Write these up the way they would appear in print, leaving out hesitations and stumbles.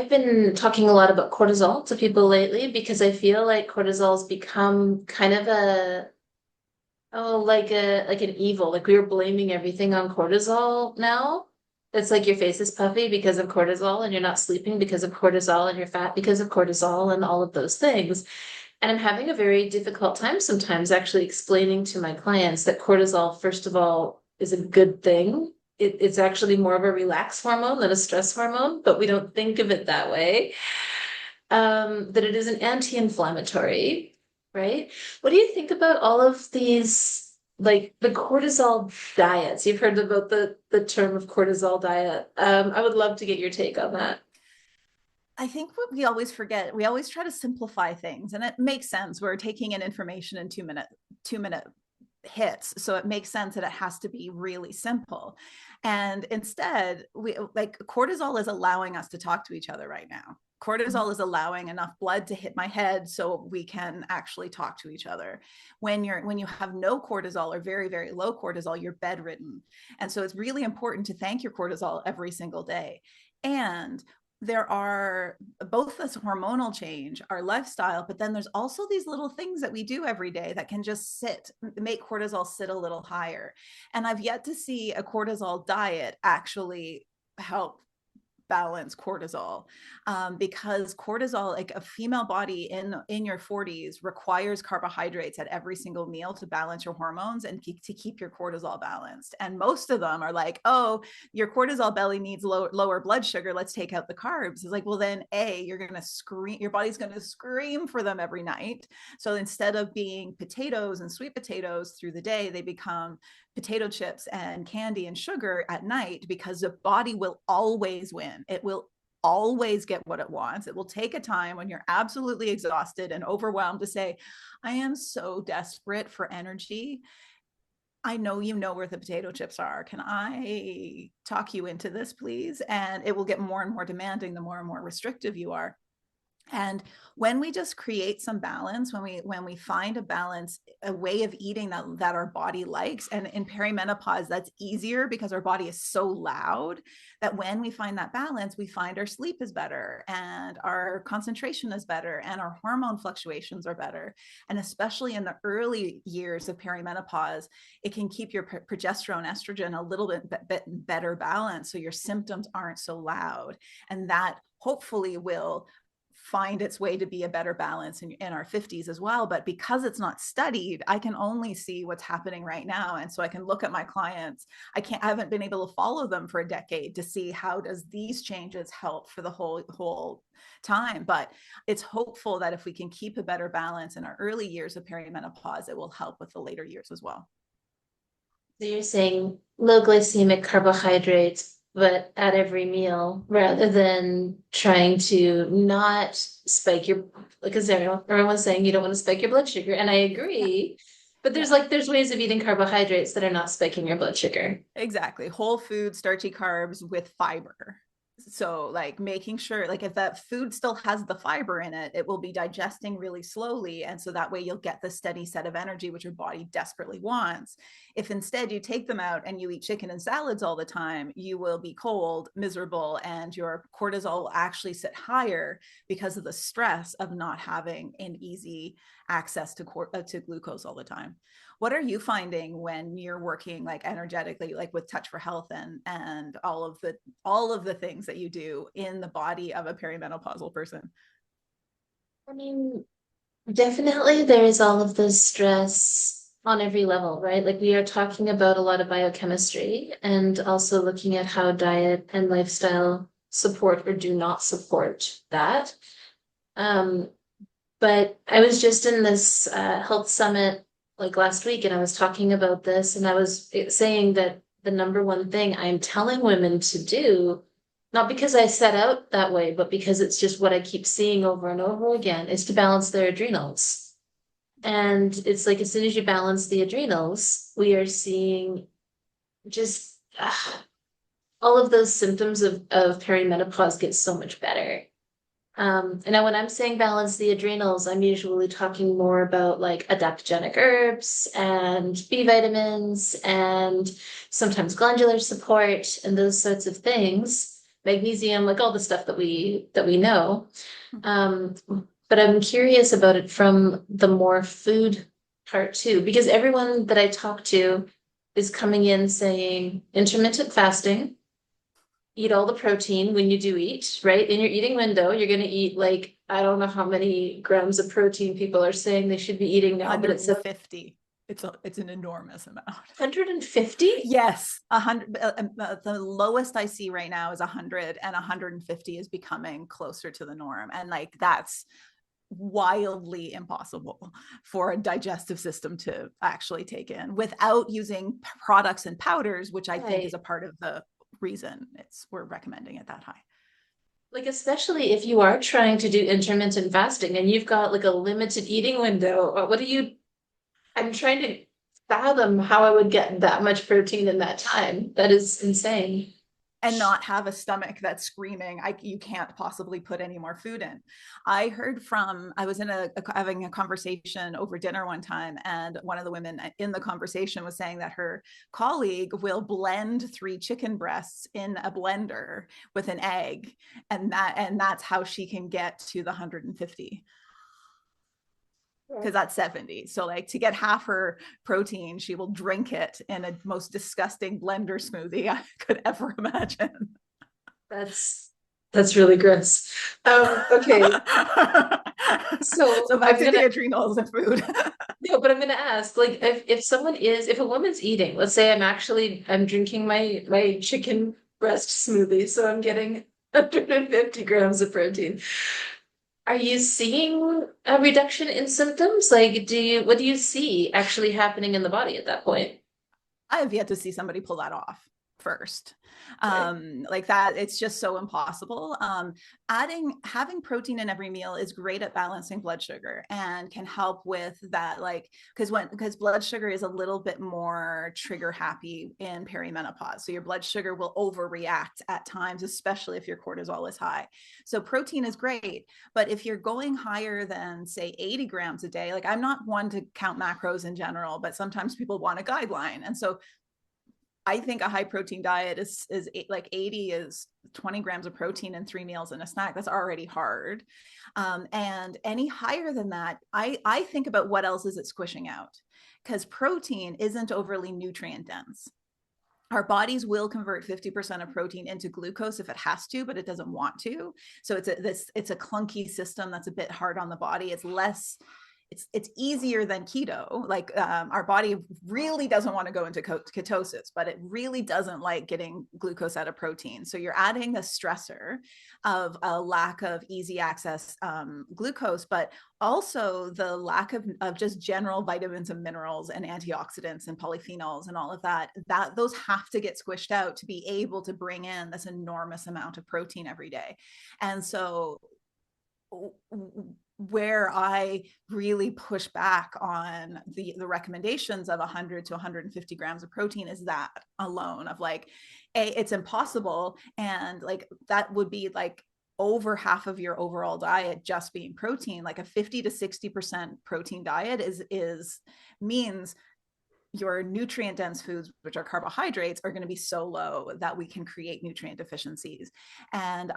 I've been talking a lot about cortisol to people lately because I feel like cortisol's become kind of like an evil. Like we were blaming everything on cortisol now. It's like your face is puffy because of cortisol and you're not sleeping because of cortisol and you're fat because of cortisol and all of those things. And I'm having a very difficult time sometimes actually explaining to my clients that cortisol, first of all, is a good thing. It's actually more of a relax hormone than a stress hormone, but we don't think of it that way. That it is an anti-inflammatory, right? What do you think about all of these, like the cortisol diets? You've heard about the term of cortisol diet. I would love to get your take on that. I think what we always forget, we always try to simplify things, and it makes sense. We're taking in information in 2 minute hits, so it makes sense that it has to be really simple. And instead, we like cortisol is allowing us to talk to each other right now. Cortisol is allowing enough blood to hit my head so we can actually talk to each other. When you have no cortisol or very, very low cortisol, you're bedridden. And so it's really important to thank your cortisol every single day. And there are both this hormonal change, our lifestyle, but then there's also these little things that we do every day that can just make cortisol sit a little higher. And I've yet to see a cortisol diet actually help balance cortisol, because cortisol, like a female body in your 40s, requires carbohydrates at every single meal to balance your hormones and to keep your cortisol balanced. And most of them are like, oh, your cortisol belly needs lower blood sugar, let's take out the carbs. It's like, well, then you're going to scream, your body's going to scream for them every night. So instead of being potatoes and sweet potatoes through the day, they become potato chips and candy and sugar at night, because the body will always win. It will always get what it wants. It will take a time when you're absolutely exhausted and overwhelmed to say, I am so desperate for energy. I know you know where the potato chips are. Can I talk you into this, please? And it will get more and more demanding the more and more restrictive you are. And when we just create some balance, when we find a balance, a way of eating that our body likes, and in perimenopause, that's easier because our body is so loud that when we find that balance, we find our sleep is better and our concentration is better and our hormone fluctuations are better. And especially in the early years of perimenopause, it can keep your progesterone, estrogen a little bit better balance, so your symptoms aren't so loud. And that hopefully will find its way to be a better balance in our 50s as well. But because it's not studied, I can only see what's happening right now. And so I can look at my clients. I haven't been able to follow them for a decade to see how does these changes help for the whole time. But it's hopeful that if we can keep a better balance in our early years of perimenopause, it will help with the later years as well. So you're saying low glycemic carbohydrates, but at every meal, rather than trying to not spike your, because everyone's saying you don't want to spike your blood sugar, and I Yeah. agree. But Yeah. there's ways of eating carbohydrates that are not spiking your blood sugar. Exactly. Whole food, starchy carbs with fiber. So, like making sure, like if that food still has the fiber in it, it will be digesting really slowly. And so that way you'll get the steady set of energy, which your body desperately wants. If instead you take them out and you eat chicken and salads all the time, you will be cold, miserable, and your cortisol will actually sit higher because of the stress of not having an easy access to glucose all the time. What are you finding when you're working like energetically, like with Touch for Health and all of the things that you do in the body of a perimenopausal person? I mean, definitely there is all of this stress on every level, right? Like we are talking about a lot of biochemistry and also looking at how diet and lifestyle support or do not support that. Um, but I was just in this health summit like last week, and I was talking about this, and I was saying that the number one thing I'm telling women to do, not because I set out that way, but because it's just what I keep seeing over and over again, is to balance their adrenals. And it's like as soon as you balance the adrenals, we are seeing just all of those symptoms of perimenopause get so much better. And now when I'm saying balance the adrenals, I'm usually talking more about like adaptogenic herbs and B vitamins and sometimes glandular support and those sorts of things. magnesium, like all the stuff that we know. Um, but I'm curious about it from the more food part too, because everyone that I talk to is coming in saying intermittent fasting, eat all the protein when you do eat, right? In your eating window, you're going to eat like, I don't know how many grams of protein people are saying they should be eating now, but it's 150. It's an enormous amount. 150? Yes, 100. The lowest I see right now is 100, and 150 is becoming closer to the norm. And like that's wildly impossible for a digestive system to actually take in without using products and powders, which I think is Right. a part of the reason we're recommending it that high. Like, especially if you are trying to do intermittent fasting and you've got like a limited eating window, what do you, I'm trying to fathom how I would get that much protein in that time. That is insane. And not have a stomach that's screaming, you can't possibly put any more food in. I was having a conversation over dinner one time, and one of the women in the conversation was saying that her colleague will blend 3 chicken breasts in a blender with an egg, and that's how she can get to the 150, because that's 70. So like to get half her protein, she will drink it in a most disgusting blender smoothie I could ever imagine. That's that's really gross. Okay. So So back I'm to the gonna adrenals and food. no, but I'm gonna ask, like, if a woman's eating, let's say I'm drinking my chicken breast smoothie, so I'm getting 150 grams of protein. Are you seeing a reduction in symptoms? Like, what do you see actually happening in the body at that point? I have yet to see somebody pull that off first. Okay. Like that, it's just so impossible. Having protein in every meal is great at balancing blood sugar and can help with that. Like, because blood sugar is a little bit more trigger happy in perimenopause. So your blood sugar will overreact at times, especially if your cortisol is high. So protein is great. But if you're going higher than say 80 grams a day, like I'm not one to count macros in general, but sometimes people want a guideline. And so I think a high protein diet is like 80 is 20 grams of protein in 3 meals and a snack. That's already hard. And any higher than that, I think about what else is it squishing out, because protein isn't overly nutrient dense. Our bodies will convert 50% of protein into glucose if it has to, but it doesn't want to. So it's a clunky system that's a bit hard on the body. It's easier than keto. Like our body really doesn't want to go into ketosis, but it really doesn't like getting glucose out of protein. So you're adding the stressor of a lack of easy access glucose, but also the lack of just general vitamins and minerals and antioxidants and polyphenols and all of that, those have to get squished out to be able to bring in this enormous amount of protein every day. And so where I really push back on the recommendations of 100 to 150 grams of protein is that alone of like, it's impossible. And like, that would be like over half of your overall diet just being protein. Like a 50 to 60% protein diet means your nutrient dense foods, which are carbohydrates, are going to be so low that we can create nutrient deficiencies. And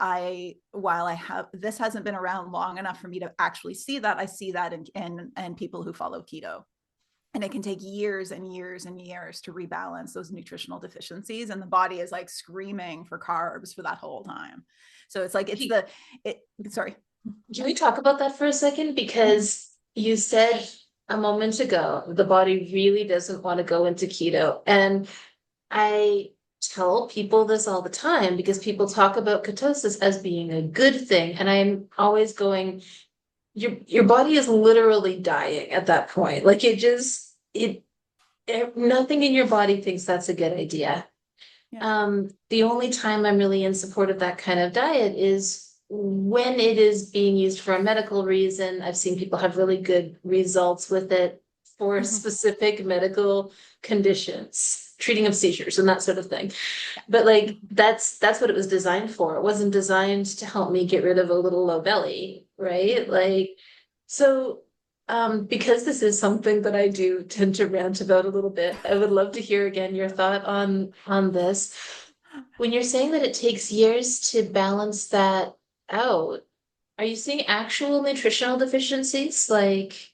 while this hasn't been around long enough for me to actually see that, I see that in people who follow keto. And it can take years and years and years to rebalance those nutritional deficiencies. And the body is like screaming for carbs for that whole time. So it's like, sorry. Can we talk about that for a second? Because you said a moment ago, the body really doesn't want to go into keto. And I tell people this all the time because people talk about ketosis as being a good thing. And I'm always going, your body is literally dying at that point. Like nothing in your body thinks that's a good idea. Yeah. The only time I'm really in support of that kind of diet is when it is being used for a medical reason. I've seen people have really good results with it for specific medical conditions, treating of seizures and that sort of thing. But like that's what it was designed for. It wasn't designed to help me get rid of a little low belly, right? Like so because this is something that I do tend to rant about a little bit, I would love to hear again your thought on this. When you're saying that it takes years to balance that out, are you seeing actual nutritional deficiencies? Like,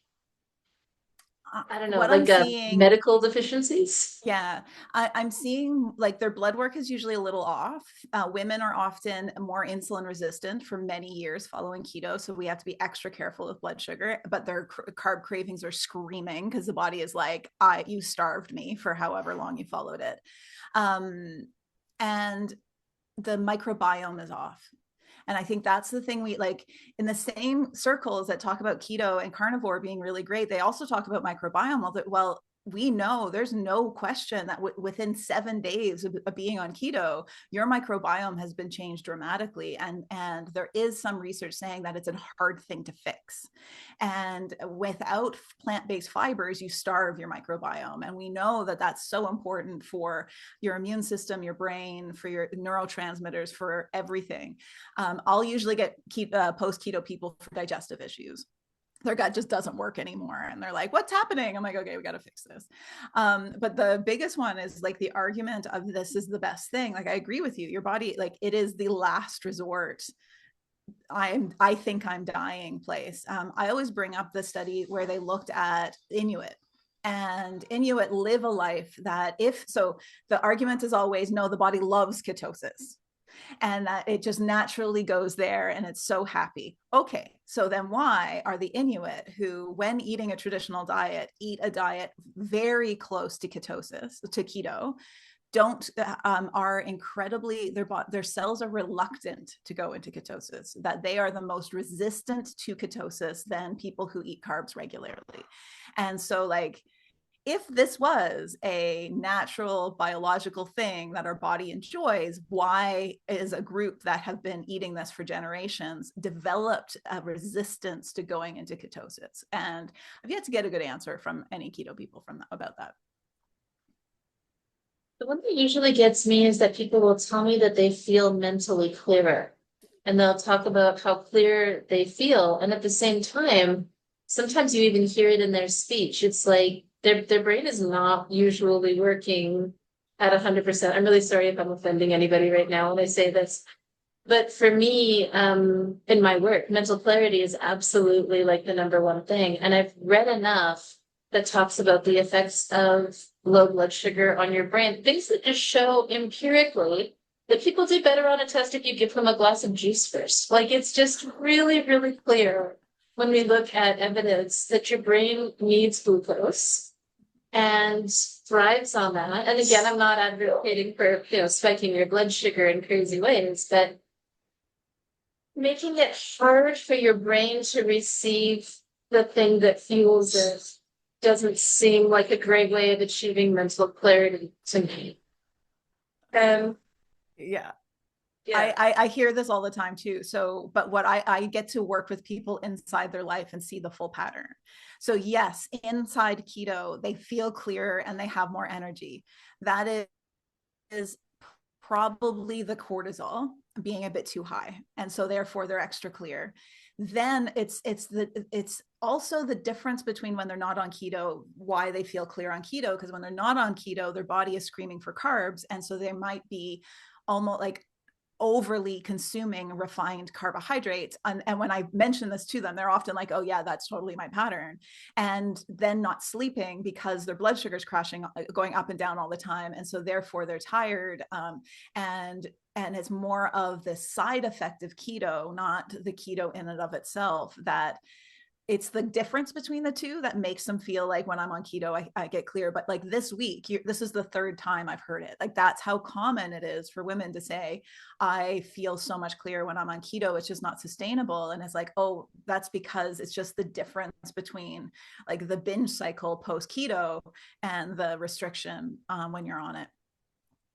I don't know, What I'm like seeing, medical deficiencies? yeah, I'm seeing like their blood work is usually a little off. Women are often more insulin resistant for many years following keto. So we have to be extra careful with blood sugar, but their carb cravings are screaming because the body is like, you starved me for however long you followed it. Um, and the microbiome is off. And I think that's the thing we like in the same circles that talk about keto and carnivore being really great. They also talk about microbiome. Well, we know there's no question that within 7 days of being on keto, your microbiome has been changed dramatically. And there is some research saying that it's a hard thing to fix. And without plant-based fibers, you starve your microbiome. And we know that that's so important for your immune system, your brain, for your neurotransmitters, for everything. I'll usually get post keto people for digestive issues. Their gut just doesn't work anymore. And they're like, what's happening? I'm like, okay, we got to fix this. But the biggest one is like the argument of this is the best thing. Like, I agree with you. Your body, like, it is the last resort. I think I'm dying place. I always bring up the study where they looked at Inuit, and Inuit live a life that if so, the argument is always no, the body loves ketosis and that it just naturally goes there and it's so happy. Okay, so then why are the Inuit who, when eating a traditional diet, eat a diet very close to ketosis, to keto, don't are incredibly their cells are reluctant to go into ketosis, that they are the most resistant to ketosis than people who eat carbs regularly. And so like if this was a natural biological thing that our body enjoys, why is a group that have been eating this for generations developed a resistance to going into ketosis? And I've yet to get a good answer from any keto people from that, about that. The one that usually gets me is that people will tell me that they feel mentally clearer. And they'll talk about how clear they feel. And at the same time, sometimes you even hear it in their speech. It's like their brain is not usually working at 100%. I'm really sorry if I'm offending anybody right now when I say this. But for me, in my work, mental clarity is absolutely like the number one thing. And I've read enough that talks about the effects of low blood sugar on your brain, things that just show empirically that people do better on a test if you give them a glass of juice first. Like it's just really, really clear when we look at evidence that your brain needs glucose and thrives on that. And again, I'm not advocating for, spiking your blood sugar in crazy ways, but making it hard for your brain to receive the thing that fuels it doesn't seem like a great way of achieving mental clarity to me. Um, Yeah. yeah. I hear this all the time too. So, but what I get to work with people inside their life and see the full pattern. So, yes, inside keto, they feel clearer and they have more energy. That is probably the cortisol being a bit too high, and so therefore they're extra clear. Then it's also the difference between when they're not on keto, why they feel clear on keto, because when they're not on keto, their body is screaming for carbs, and so they might be almost like overly consuming refined carbohydrates. And when I mention this to them, they're often like, oh yeah, that's totally my pattern. And then not sleeping because their blood sugar's crashing, going up and down all the time. And so therefore they're tired. And it's more of the side effect of keto, not the keto in and of itself, that it's the difference between the two that makes them feel like when I'm on keto, I get clear. But like this week, this is the third time I've heard it. Like that's how common it is for women to say, I feel so much clearer when I'm on keto. It's just not sustainable. And it's like, oh, that's because it's just the difference between like the binge cycle post keto and the restriction when you're on it.